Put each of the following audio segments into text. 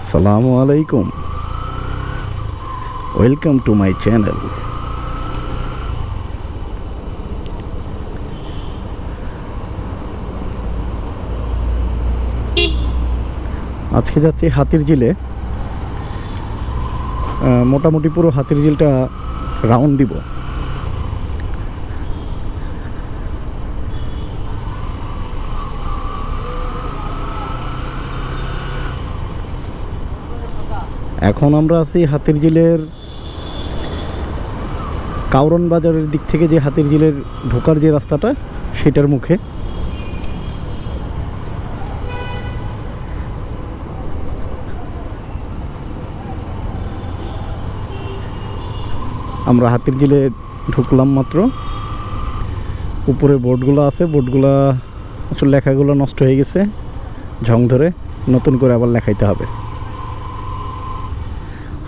আসসালামু আলাইকুম, welcome to my channel. আজকে যাচ্ছি হাতিরঝিলে। মোটামুটি পুরো হাতিরঝিলটা রাউন্ড দিব। এখন আমরা আছি হাতিরঝিলের কাউরন বাজারের দিক থেকে, যে হাতিরঝিলের ঢোকার যে রাস্তাটা সেটার মুখে। আমরা হাতিরঝিলে ঢুকলাম মাত্র। উপরে বোর্ডগুলো আছে, বোর্ডগুলো আসলে লেখাগুলো নষ্ট হয়ে গেছে ঝং ধরে, নতুন করে আবার লেখাইতে হবে।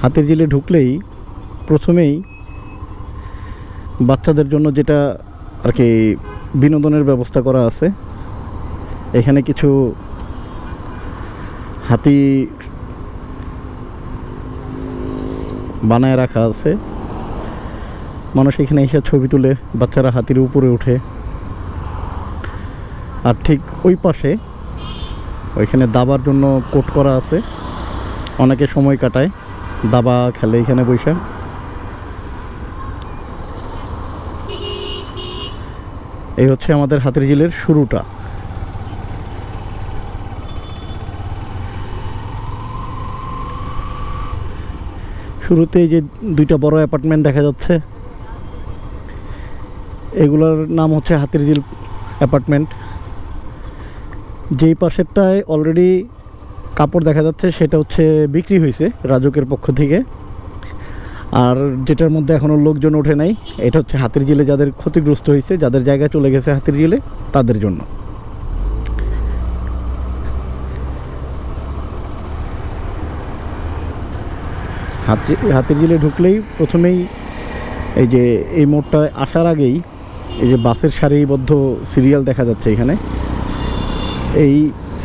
হাতিরঝিলে ঢুকলেই প্রথমেই বাচ্চাদের জন্য যেটা আর কি বিনোদনের ব্যবস্থা করা আছে, এখানে কিছু হাতি বানায় রাখা আছে। মানুষ এখানে এসে ছবি তুলে, বাচ্চারা হাতির উপরে ওঠে। আর ঠিক ওই পাশে ওইখানে দাবার জন্য কোট করা আছে, অনেকে সময় কাটায়, দাবা খেলে এখানে বসে। এই হচ্ছে আমাদের হাতিরঝিলের শুরুটা। শুরুতেই যে দুইটা বড় অ্যাপার্টমেন্ট দেখা যাচ্ছে, এগুলোর নাম হচ্ছে হাতিরঝিল অ্যাপার্টমেন্ট। যেই পাশেরটায় অলরেডি কাপড় দেখা যাচ্ছে সেটা হচ্ছে বিক্রি হয়েছে রাজুকের পক্ষ থেকে। আর যেটার মধ্যে এখনও লোকজন ওঠে নাই, এটা হচ্ছে হাতিরঝিলে যাদের ক্ষতিগ্রস্ত হয়েছে, যাদের জায়গা চলে গেছে হাতিরঝিলে, তাদের জন্য। হাতিরঝিলে ঢুকলেই প্রথমেই এই যে এই মোড়টায় আসার আগেই এই যে বাসের সারিবদ্ধ সিরিয়াল দেখা যাচ্ছে এখানে। এই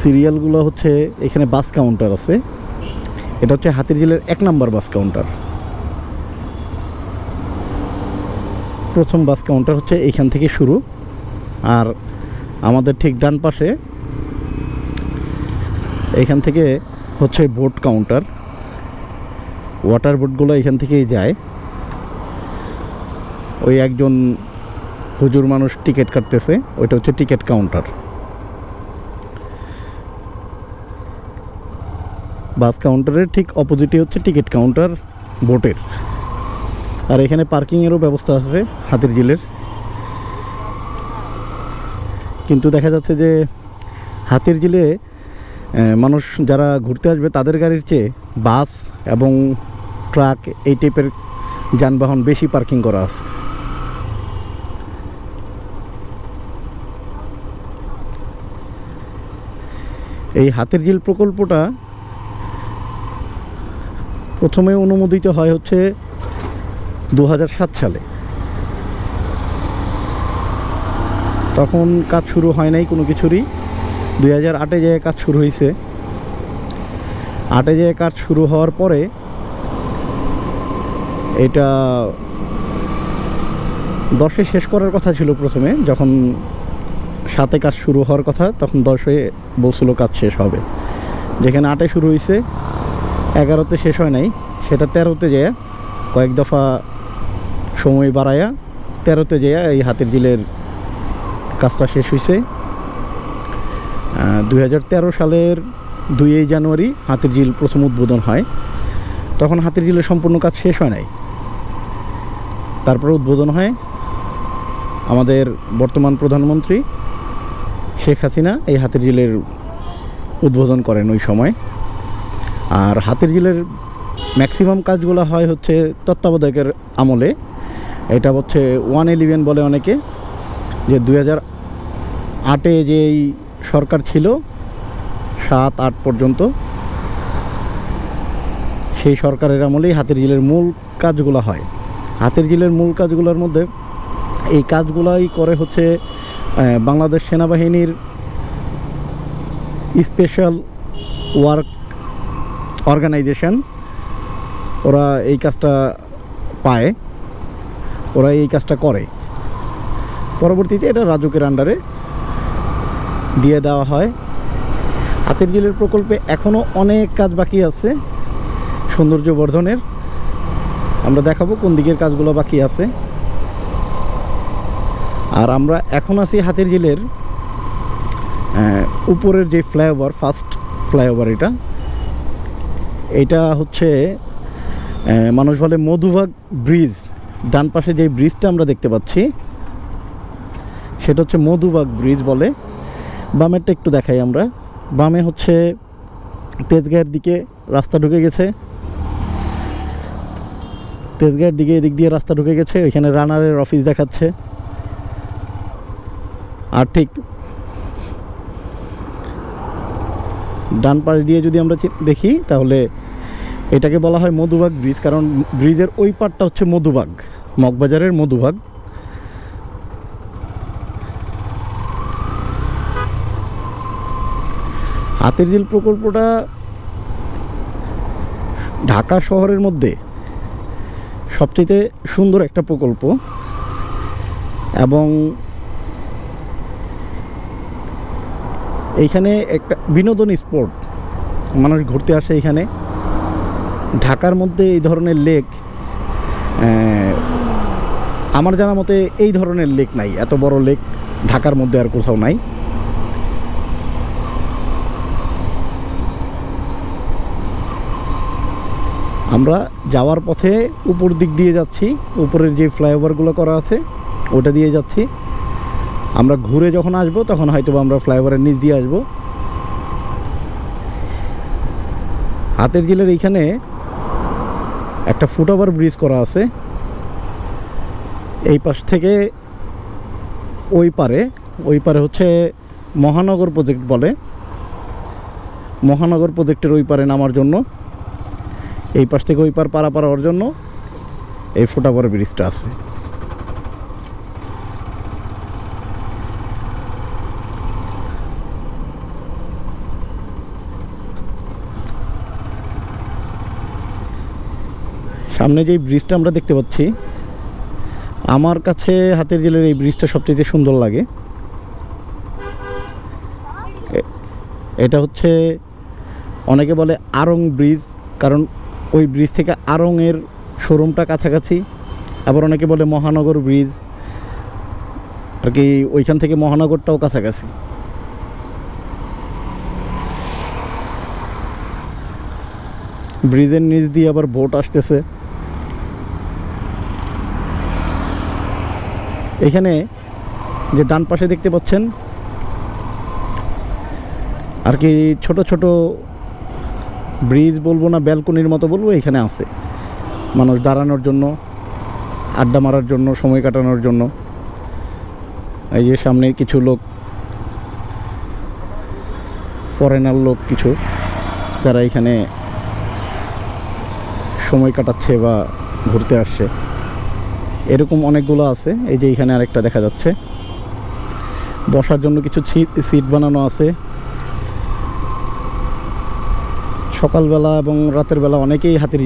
সিরিয়ালগুলো হচ্ছে, এখানে বাস কাউন্টার আছে। এটা হচ্ছে হাতিরঝিলের 1 নম্বর বাস কাউন্টার। প্রথম বাস কাউন্টার হচ্ছে এইখান থেকে শুরু। আর আমাদের ঠিক ডান পাশে এইখান থেকে হচ্ছে বোট কাউন্টার। ওয়াটার বোটগুলো এখান থেকেই যায়। ওই একজন হুজুর মানুষ টিকিট কাটতেছে, ওইটা হচ্ছে টিকিট কাউন্টার। বাস কাউন্টারের ঠিক অপোজিটে হচ্ছে টিকিট কাউন্টার বোটের। আর এখানে পার্কিংয়েরও ব্যবস্থা আছে হাতিরঝিলের। কিন্তু দেখা যাচ্ছে যে হাতিরঝিলে মানুষ যারা ঘুরতে আসবে তাদের গাড়ির চেয়ে বাস এবং ট্রাক এই টাইপের যানবাহন বেশি পার্কিং করা আছে। এই হাতিরঝিল প্রকল্পটা প্রথমে অনুমোদিত হয় হচ্ছে 2007 সালে। তখন কাজ শুরু হয় নাই কোনো কিছুরই। 2008-এ যে কাজ শুরু হয়েছে। 8-এ যে কাজ শুরু হওয়ার পরে এটা 10-এ শেষ করার কথা ছিল প্রথমে। যখন 7-এ কাজ শুরু হওয়ার কথা, তখন 10-এ বলছিল কাজ শেষ হবে। যেখানে 8-এ শুরু হয়েছে, 11-তে শেষ হয় নাই, সেটা 13-তে যেয়ে কয়েক দফা সময় বাড়ায়া 13-তে যেয়ে এই হাতিরঝিলের কাজটা শেষ হয়েছে। 2013 সালের 2 জানুয়ারি হাতিরঝিল প্রথম উদ্বোধন হয়। তখন হাতিরঝিলের সম্পূর্ণ কাজ শেষ হয় নাই। তারপরে উদ্বোধন হয় আমাদের বর্তমান প্রধানমন্ত্রী শেখ হাসিনা। এই হাতিরঝিলের উদ্বোধন করেন ওই সময়। আর হাতিরঝিলের ম্যাক্সিমাম কাজগুলো হয় হচ্ছে তত্ত্বাবধায়কের আমলে। এটা হচ্ছে 111 বলে অনেকে, যে 2008-এ যেই সরকার ছিল 7-8 পর্যন্ত, সেই সরকারের আমলেই হাতিরঝিলের মূল কাজগুলো হয়। হাতিরঝিলের মূল কাজগুলোর মধ্যে এই কাজগুলাই করে হচ্ছে বাংলাদেশ সেনাবাহিনীর স্পেশাল ওয়ার্ক অর্গানাইজেশন, ওরা এই কাজটা পায়, ওরা এই কাজটা করে। পরবর্তীতে এটা রাজুকের আন্ডারে দিয়ে দেওয়া হয়। হাতির ঝিলের প্রকল্পে এখনও অনেক কাজ বাকি আছে সৌন্দর্য বর্ধনের। আমরা দেখাবো কোন দিকের কাজগুলো বাকি আছে। আর আমরা এখন আছি হাতির ঝিলের উপরের যে ফ্লাইওভার, ফার্স্ট ফ্লাইওভার, এটা হচ্ছে মানুষ বলে মধুবাগ ব্রিজ। ডান পাশে যে ব্রিজটা আমরা দেখতে পাচ্ছি সেটা হচ্ছে মধুবাগ ব্রিজ বলে। বামেরটা একটু দেখাই আমরা। বামে হচ্ছে তেজগাঁয়ের দিকে রাস্তা ঢুকে গেছে, তেজগাঁয়ের দিকে এদিক দিয়ে রাস্তা ঢুকে গেছে, ওইখানে রানারের অফিস দেখাচ্ছে। আর ঠিক ডান পাশ দিয়ে যদি আমরা দেখি তাহলে এটাকে বলা হয় মধুবাগ ব্রিজ, কারণ ব্রিজের ওই পারটা হচ্ছে মধুবাগ, মগবাজারের মধুবাগ। হাতির ঝিল প্রকল্পটা ঢাকা শহরের মধ্যে সবচেয়ে সুন্দর একটা প্রকল্প এবং এইখানে একটা বিনোদন স্পট, মানুষ ঘুরতে আসে এখানে। ঢাকার মধ্যে এই ধরনের লেক আমার জানা মতে এই ধরনের লেক নাই, এত বড় লেক ঢাকার মধ্যে আর কোথাও নাই। আমরা যাওয়ার পথে উপর দিক দিয়ে যাচ্ছি, উপরের যে ফ্লাইওভারগুলো করা আছে ওটা দিয়ে যাচ্ছি। আমরা ঘুরে যখন আসবো তখন হয়তো আমরা ফ্লাইওভারের নিচ দিয়ে আসবো। হাতির ঝিলের এইখানে একটা ফুটওভার ব্রিজ করা আছে, এই পাশ থেকে ওই পারে হচ্ছে মহানগর প্রজেক্ট বলে। মহানগর প্রজেক্টের ওই পারে নামার জন্য, এই পাশ থেকে ওই পার পারাপার হওয়ার জন্য এই ফুটওভার ব্রিজটা আছে। সামনে যে ব্রিজটা আমরা দেখতে পাচ্ছি, আমার কাছে হাতির ঝিলের এই ব্রিজটা সবচেয়ে সুন্দর লাগে। এটা হচ্ছে অনেকে বলে আড়ং ব্রিজ, কারণ ওই ব্রিজ থেকে আড়ংয়ের শোরুমটা কাছাকাছি। আবার অনেকে বলে মহানগর ব্রিজ, আর কি ওইখান থেকে মহানগরটাও কাছাকাছি। ব্রিজের নিচ দিয়ে আবার বোট আসতেছে। এখানে যে ডান পাশে দেখতে পাচ্ছেন আর কি ছোট ছোট ব্রিজ বলবো না, ব্যালকনির মতো বলবো, এখানে আছে মানুষ দাঁড়ানোর জন্য, আড্ডা মারার জন্য, সময় কাটানোর জন্য। এই যে সামনে কিছু লোক, ফরেনার লোক কিছু, যারা এখানে সময় কাটাচ্ছে বা ঘুরতে আসছে, এরকম অনেকগুলো আছে। এই যে এখানে আরেকটা দেখা যাচ্ছে, বসার জন্য কিছু সিট বানানো আছে। সকালবেলা এবং রাতের বেলা অনেকেই হাতির